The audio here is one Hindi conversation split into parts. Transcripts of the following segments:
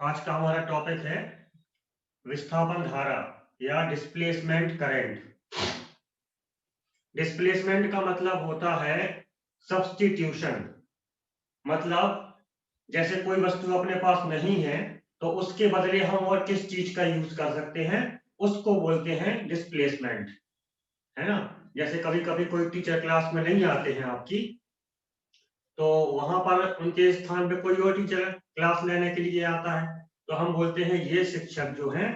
आज का हमारा टॉपिक है विस्थापन धारा या डिस्प्लेसमेंट करंट। डिस्प्लेसमेंट का मतलब होता है सब्स्टिट्यूशन। मतलब जैसे कोई वस्तु अपने पास नहीं है तो उसके बदले हम और किस चीज का यूज कर सकते हैं, उसको बोलते हैं डिस्प्लेसमेंट, है ना। जैसे कभी कभी कोई टीचर क्लास में नहीं आते हैं आपकी, तो वहां पर उनके स्थान पे कोई और टीचर क्लास लेने के लिए आता है, तो हम बोलते हैं ये शिक्षक जो है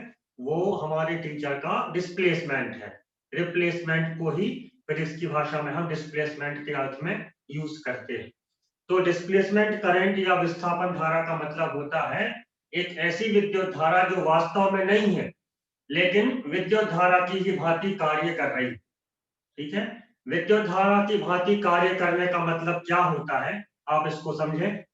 वो हमारे टीचर का डिस्प्लेसमेंट है। रिप्लेसमेंट को ही फिजिक्स की भाषा में हम डिस्प्लेसमेंट के अर्थ में यूज करते हैं। तो डिस्प्लेसमेंट करंट या विस्थापन धारा का मतलब होता है एक ऐसी विद्युत धारा जो वास्तव में नहीं है लेकिन विद्युत धारा की ही भांति कार्य कर रही है। ठीक है, विद्युत धारा की भांति कार्य करने का मतलब क्या होता है, आप इसको समझें।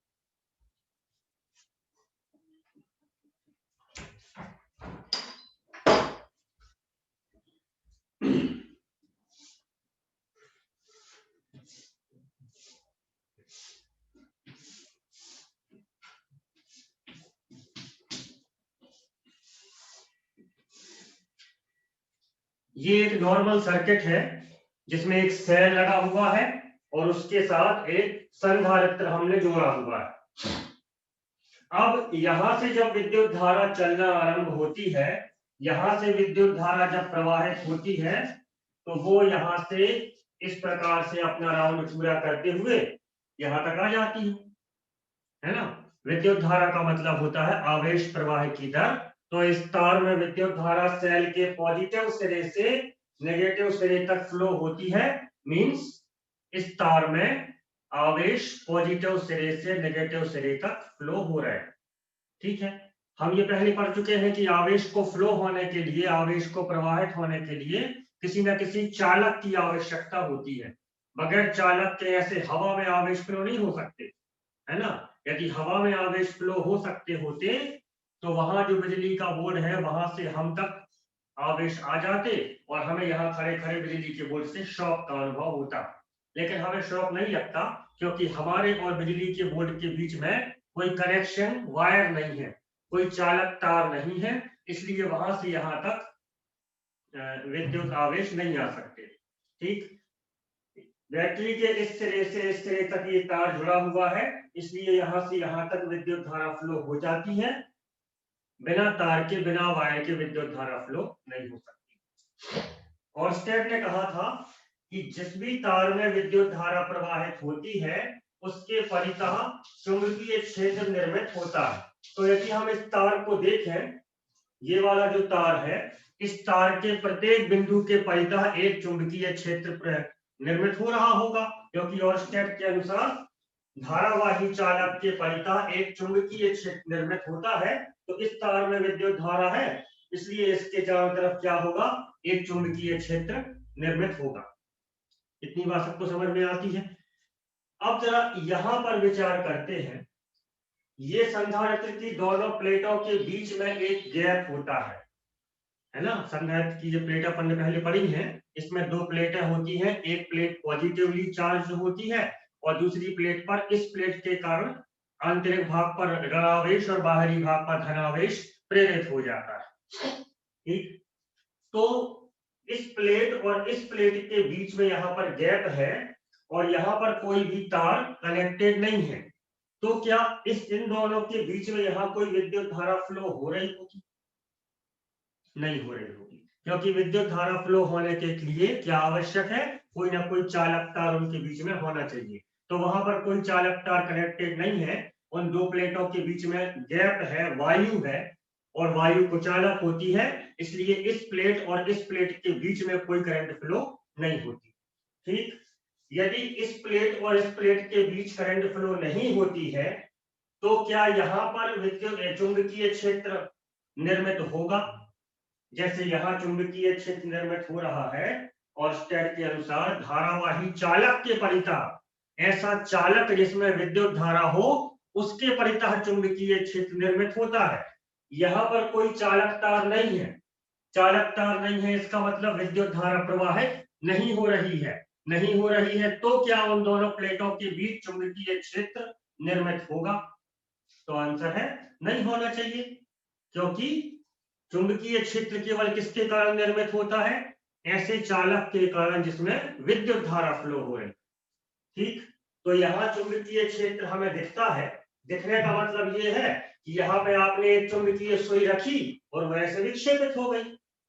ये एक नॉर्मल सर्किट है जिसमें एक सेल लगा हुआ है और उसके साथ एक संधारित्र हमने जोड़ा हुआ है। अब यहां से जब विद्युत धारा चलना आरंभ होती है, यहां से विद्युत धारा जब प्रवाहित होती है तो वो यहां से इस प्रकार से अपना राउंड पूरा करते हुए यहां तक आ जाती है ना। विद्युत धारा का मतलब होता है आवेश प्रवाह की दर। तो इस तार में विद्युत धारा सेल के पॉजिटिव सिरे से नेगेटिव सिरे तक फ्लो होती है। मींस इस तार में आवेश पॉजिटिव सिरे से नेगेटिव सिरे तक फ्लो हो रहा है। ठीक है, हम ये पहले पढ़ चुके हैं कि आवेश को फ्लो होने के लिए, आवेश को प्रवाहित होने के लिए किसी न किसी चालक की आवश्यकता होती है। बगैर चालक के ऐसे हवा में आवेश फ्लो नहीं हो सकते, है ना। यदि हवा में आवेश फ्लो हो सकते होते तो वहां जो बिजली का बोर्ड है वहां से हम तक आवेश आ जाते और हमें यहाँ खड़े खड़े बिजली के बोर्ड से शॉक का अनुभव होता। लेकिन हमें शॉक नहीं लगता क्योंकि हमारे और बिजली के बोर्ड के बीच में कोई कनेक्शन वायर नहीं है, कोई चालक तार नहीं है, इसलिए वहां से यहाँ तक विद्युत आवेश नहीं आ सकते। ठीक, बैटरी के इस सिरे से इस सिरे तक ये तार जुड़ा हुआ है, इसलिए यहां से यहां तक विद्युत धारा फ्लो हो जाती है। बिना तार के, बिना वायर के विद्युत धारा फ्लो नहीं हो सकती। ऑर्स्टेड ने कहा था कि जिस भी तार में विद्युत धारा प्रवाहित होती है उसके परितः चुंबकीय क्षेत्र निर्मित होता है। तो यदि हम इस तार को देखें, ये वाला जो तार है, इस तार के प्रत्येक बिंदु के परितः एक चुंबकीय क्षेत्र निर्मित हो रहा होगा, क्योंकि ऑर्स्टेड के अनुसार धारावाही चालक के परितः एक चुंबकीय क्षेत्र निर्मित होता है। तो इस तार में विद्युत धारा है, इसलिए इसके चारों तरफ क्या होगा, एक चुंबकीय क्षेत्र निर्मित होगा। इतनी बात सबको समझ में आती है। अब जरा यहां पर विचार करते हैं, ये संधारित्र की दोनों प्लेटों के बीच में एक गैप होता है ना। संधारित्र की जो प्लेट अपन ने पहले पढ़ी है, इसमें दो प्लेटें होती हैं, एक प्लेट पॉजिटिवली चार्ज होती है और दूसरी प्लेट पर इस प्लेट के कारण आंतरिक भाग पर ऋणावेश और बाहरी भाग पर धनावेश प्रेरित हो जाता है। ठीक, तो इस प्लेट और इस प्लेट के बीच में यहाँ पर गैप है और यहाँ पर कोई भी तार कनेक्टेड नहीं है। तो क्या इन दोनों के बीच में यहाँ कोई विद्युत धारा फ्लो हो रही होगी? नहीं हो रही होगी, क्योंकि विद्युत धारा फ्लो होने के लिए क्या आवश्यक है, कोई ना कोई चालक तार उनके बीच में होना चाहिए। तो वहां पर कोई चालक तार कनेक्टेड नहीं है, उन दो प्लेटों के बीच में गैप है, वायु है और वायु कुचालक होती है, इसलिए इस प्लेट और इस प्लेट के बीच में कोई करंट फ्लो नहीं होती। ठीक, यदि इस प्लेट और इस प्लेट के बीच करंट फ्लो नहीं होती है तो क्या यहाँ पर विद्युत चुंबकीय क्षेत्र निर्मित होगा? जैसे यहाँ चुंबकीय क्षेत्र निर्मित हो रहा है, ऑर्स्टेड के अनुसार धारावाही चालक के परितः, ऐसा चालक जिसमें विद्युत धारा हो उसके परितः चुंबकीय क्षेत्र निर्मित होता है। यहाँ पर कोई चालक तार नहीं है, चालक तार नहीं है इसका मतलब विद्युत धारा प्रवाहित नहीं हो रही है। नहीं हो रही है तो क्या उन दोनों प्लेटों के बीच चुंबकीय क्षेत्र निर्मित होगा? तो आंसर है नहीं होना चाहिए, क्योंकि चुंबकीय क्षेत्र केवल किसके कारण निर्मित होता है? ऐसे चालक के कारण जिसमें विद्युत धारा फ्लो हो रही। ठीक, तो यहाँ चुंबकीय क्षेत्र हमें दिखता है। दिखने का मतलब ये है कि यहाँ पे आपने एक चुंबकीय सुई रखी और वैसे विक्षेपित हो गई।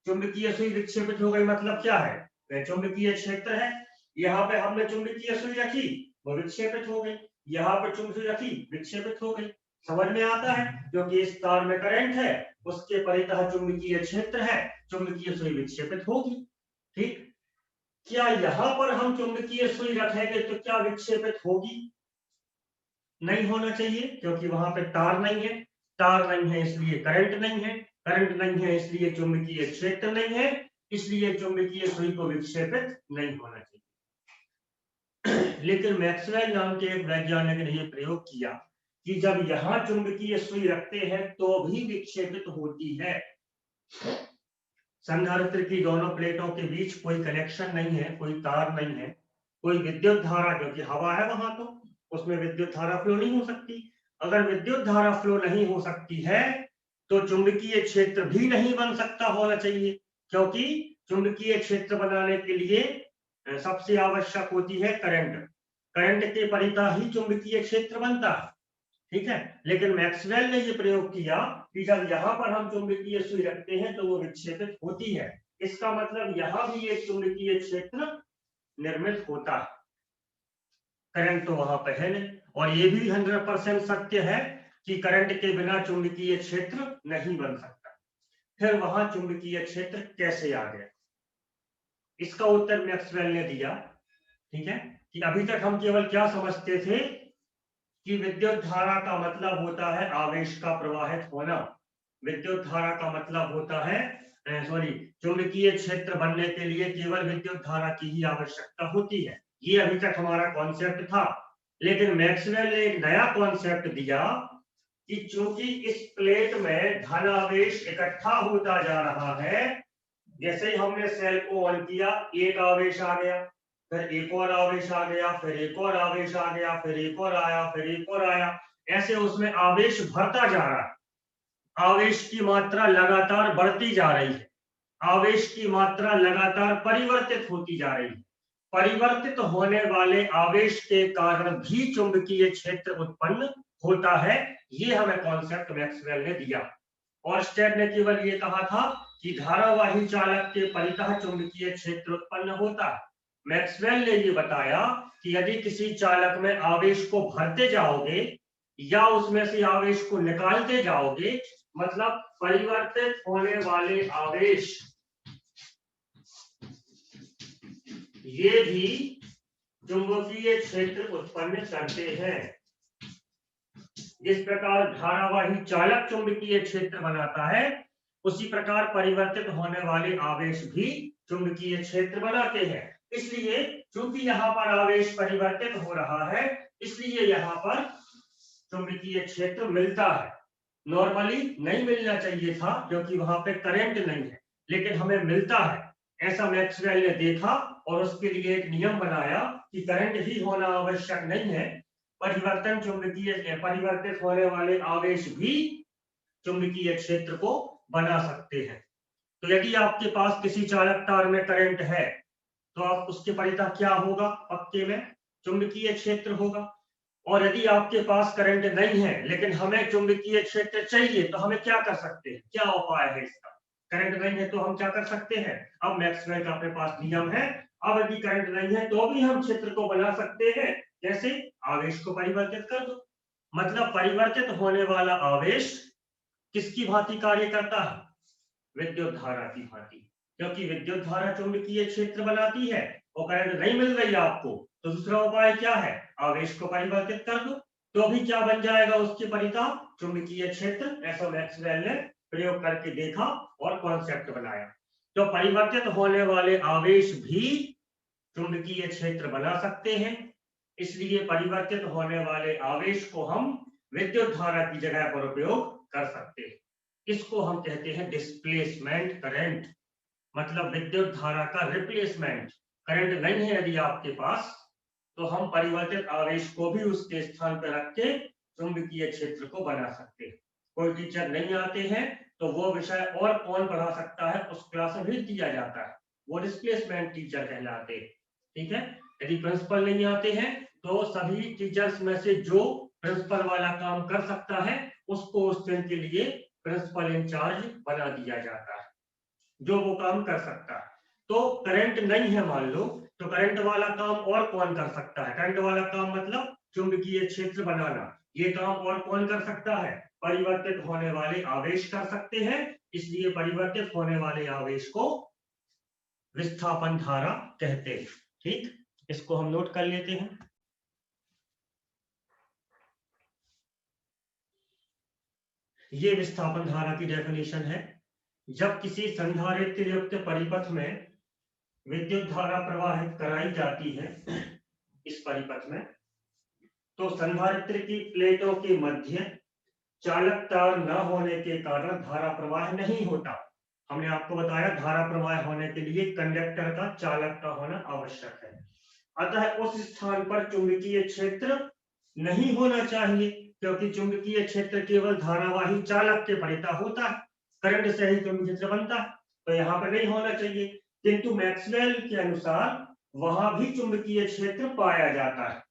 चुंबकीय सुई विक्षेपित हो गई मतलब क्या है? वह चुंबकीय क्षेत्र है। यहाँ पे हमने चुंबकीय सुई रखी, वो विक्षेपित हो गई। यहाँ पे चुंबकीय सुई रखी, विक्षेपित हो गई। समझ में आता है? क्योंकि इस तार में करंट है, उसके परितः चुंबकीय क्षेत्र है, चुंबकीय सुई विक्षेपित होगी। ठीक, क्या यहां पर हम चुंबकीय सुई रखेंगे तो क्या विक्षेपित होगी? नहीं होना चाहिए, क्योंकि वहां पे तार नहीं है। तार नहीं है इसलिए करंट नहीं है, करंट नहीं है इसलिए चुंबकीय क्षेत्र नहीं है, इसलिए चुंबकीय सुई को विक्षेपित नहीं होना चाहिए। लेकिन मैक्सवेल नाम के एक वैज्ञानिक ने यह प्रयोग किया कि जब यहां चुंबकीय सुई रखते हैं तो भी विक्षेपित होती है। संधारित्र की दोनों प्लेटों के बीच कोई कनेक्शन नहीं है, कोई तार नहीं है, कोई विद्युत धारा, क्योंकि हवा है वहां तो उसमें विद्युत धारा फ्लो नहीं हो सकती। अगर विद्युत धारा फ्लो नहीं हो सकती है तो चुंबकीय क्षेत्र भी नहीं बन सकता होना चाहिए, क्योंकि चुंबकीय क्षेत्र बनाने के लिए सबसे आवश्यक होती है करंट। करंट के परितः ही चुंबकीय क्षेत्र बनता है। ठीक है, लेकिन मैक्सवेल ने ये प्रयोग किया कि जब यहाँ पर हम चुंबकीय सुई रखते हैं तो वो विक्षेपित होती है। इसका मतलब यहाँ भी एक चुंबकीय क्षेत्र निर्मित होता है। करंट तो वहां पर है नहीं, और ये भी 100% सत्य है कि करंट के बिना चुंबकीय क्षेत्र नहीं बन सकता। फिर वहां चुंबकीय क्षेत्र कैसे आ गया? इसका उत्तर मैक्सवेल ने दिया। ठीक है, कि अभी तक हम केवल क्या समझते थे कि विद्युत धारा का मतलब होता है आवेश का प्रवाहित होना। विद्युत धारा का मतलब होता है चुंबकीय क्षेत्र बनने के लिए केवल विद्युत धारा की ही आवश्यकता होती है। ये अभी तक हमारा कॉन्सेप्ट था। लेकिन मैक्सवेल ने एक नया कॉन्सेप्ट दिया कि चूंकि इस प्लेट में धन आवेश इकट्ठा होता जा रहा है, जैसे ही हमने सेल को ऑन किया एक आवेश आ गया, फिर एक और आवेश आ गया, फिर एक और आवेश आ गया, फिर एक और आया, फिर एक और आया, ऐसे उसमें आवेश भरता जा रहा है। आवेश की मात्रा लगातार बढ़ती जा रही है, आवेश की मात्रा लगातार परिवर्तित होती जा रही है। परिवर्तित होने वाले आवेश के कारण भी चुंबकीय क्षेत्र उत्पन्न होता है। ये हमें कॉन्सेप्ट मैक्सवेल ने दिया। और स्टेट ने केवल ये कहा था कि धारावाही चालक के परितः चुंबकीय क्षेत्र उत्पन्न होता है। मैक्सवेल ने ये बताया कि यदि किसी चालक में आवेश को भरते जाओगे या उसमें से आवेश को निकालते जाओगे, मतलब परिवर्तित होने वाले आवेश ये भी चुंबकीय क्षेत्र उत्पन्न करते हैं। जिस प्रकार धारावाही चालक चुंबकीय क्षेत्र बनाता है, उसी प्रकार परिवर्तित होने वाले आवेश भी चुंबकीय क्षेत्र बनाते हैं। इसलिए चूंकि यहाँ पर आवेश परिवर्तित हो रहा है, इसलिए यहाँ पर चुंबकीय क्षेत्र मिलता है। नॉर्मली नहीं मिलना चाहिए था क्योंकि वहां पे करंट नहीं है, लेकिन हमें मिलता है। ऐसा मैक्सवेल ने देखा और उसके लिए एक नियम बनाया कि करंट ही होना आवश्यक नहीं है, परिवर्तित होने वाले आवेश भी चुंबकीय क्षेत्र को बना सकते हैं। तो यदि आपके पास किसी चालक तार में करंट है तो आप उसके परितः क्या होगा? पक्के में चुंबकीय क्षेत्र होगा। और यदि आपके पास करंट नहीं है लेकिन हमें चुंबकीय क्षेत्र चाहिए, तो हमें क्या कर सकते हैं? क्या उपाय है इसका? करंट नहीं है तो हम क्या कर सकते हैं? अब मैक्सवेल का अपने पास नियम है। अब यदि करंट नहीं है तो भी हम क्षेत्र को बना सकते हैं। कैसे? आवेश को परिवर्तित कर दो। मतलब परिवर्तित होने वाला आवेश किसकी भांति कार्य करता है? विद्युत धारा की भांति। क्योंकि विद्युत धारा चुंबकीय क्षेत्र बनाती है और करंट नहीं मिल रही आपको, तो दूसरा उपाय क्या है? आवेश को परिवर्तित कर दो, तो भी क्या बन जाएगा उसके परितः? चुंबकीय क्षेत्र। ऐसा मैक्सवेल ने प्रयोग करके देखा और कॉन्सेप्ट बनाया। तो परिवर्तित होने वाले आवेश भी चुंबकीय क्षेत्र बना सकते हैं। इसलिए परिवर्तित होने वाले आवेश को हम विद्युत धारा की जगह पर उपयोग कर सकते हैं। इसको हम कहते हैं डिस्प्लेसमेंट करंट, मतलब विद्युत धारा का रिप्लेसमेंट। करंट नहीं है यदि आपके पास, तो हम परिवर्तित आवेश को भी उसके स्थान पर रख के चुंबकीय क्षेत्र को बना सकते हैं। कोई टीचर नहीं आते हैं तो वो विषय और कौन पढ़ा सकता है उस क्लास में भेज दिया जाता है, वो डिस्प्लेसमेंट टीचर कहलाते हैं। ठीक है, यदि प्रिंसिपल नहीं आते हैं तो सभी टीचर्स में से जो प्रिंसिपल वाला काम कर सकता है उसको उस दिन के लिए प्रिंसिपल इंचार्ज बना दिया जाता है, जो वो काम कर सकता है। तो करंट नहीं है मान लो, तो करंट वाला काम और कौन कर सकता है? करंट वाला काम मतलब चुंबकीय क्षेत्र बनाना, ये काम और कौन कर सकता है? परिवर्तित होने वाले आवेश कर सकते हैं, इसलिए परिवर्तित होने वाले आवेश को विस्थापन धारा कहते हैं। ठीक, इसको हम नोट कर लेते हैं। ये विस्थापन धारा की डेफिनेशन है। जब किसी संधारित्र युक्त परिपथ में विद्युत धारा प्रवाहित कराई जाती है इस परिपथ में, तो संधारित्र की प्लेटों के मध्य चालक तार न होने के कारण धारा प्रवाह नहीं होता। हमने आपको बताया धारा प्रवाह होने के लिए कंडक्टर का चालक का होना आवश्यक है। अतः उस स्थान पर चुंबकीय क्षेत्र नहीं होना चाहिए, क्योंकि चुंबकीय क्षेत्र केवल धारावाही चालक के परिता होता है, करंट से ही चुंबकीय क्षेत्र बनता है, तो यहाँ पर नहीं होना चाहिए। किंतु मैक्सवेल के अनुसार वहां भी चुंबकीय क्षेत्र पाया जाता है।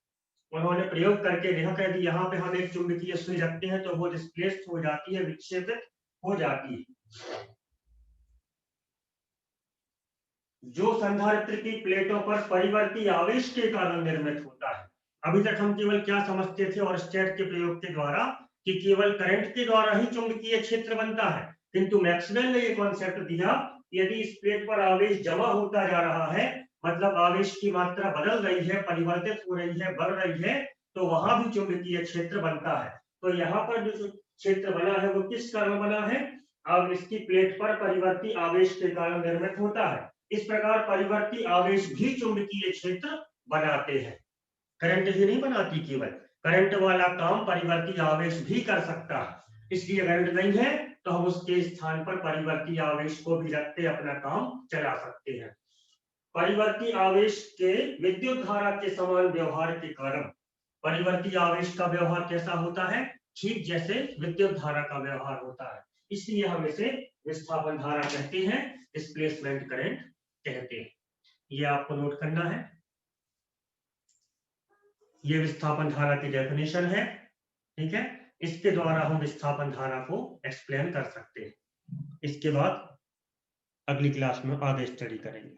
उन्होंने प्रयोग करके देखा कि यहाँ पे हम एक चुंबकीय सुई रखते हैं तो वो डिस्प्लेस्ड हो जाती है, विक्षेपित हो जाती है। जो संधारित्र की प्लेटों पर परिवर्ती आवेश के कारण निर्मित होता है। अभी तक हम केवल क्या समझते थे और स्टेट के प्रयोग के द्वारा कि केवल करंट के द्वारा ही चुंबकीय क्षेत्र बनता है, किंतु मैक्सवेल ने ये कॉन्सेप्ट दिया यदि इस प्लेट पर आवेश जमा होता जा रहा है, मतलब आवेश की मात्रा बदल रही है, परिवर्तित हो रही है, बढ़ रही है, तो वहां भी चुंबकीय क्षेत्र बनता है। तो यहाँ पर जो क्षेत्र बना है वो किस कारण बना है? अब इसकी प्लेट पर परिवर्ती आवेश के कारण निर्मित होता है। इस प्रकार परिवर्ती आवेश भी चुंबकीय क्षेत्र बनाते हैं, करंट ही नहीं बनाती, केवल करंट वाला काम परिवर्ती आवेश भी कर सकता है। इसलिए करंट नहीं है तो हम उसके स्थान पर परिवर्ती आवेश को भी रखते अपना काम चला सकते हैं। परिवर्ती आवेश के विद्युत धारा के समान व्यवहार के कारण परिवर्ती आवेश का व्यवहार कैसा होता है? ठीक जैसे विद्युत धारा का व्यवहार होता है, इसलिए हम इसे विस्थापन धारा कहते हैं, डिस्प्लेसमेंट करंट कहते हैं। ये आपको नोट करना है। ये विस्थापन धारा की डेफिनेशन है। ठीक है, इसके द्वारा हम विस्थापन धारा को एक्सप्लेन कर सकते हैं। इसके बाद अगली क्लास में आगे स्टडी करेंगे।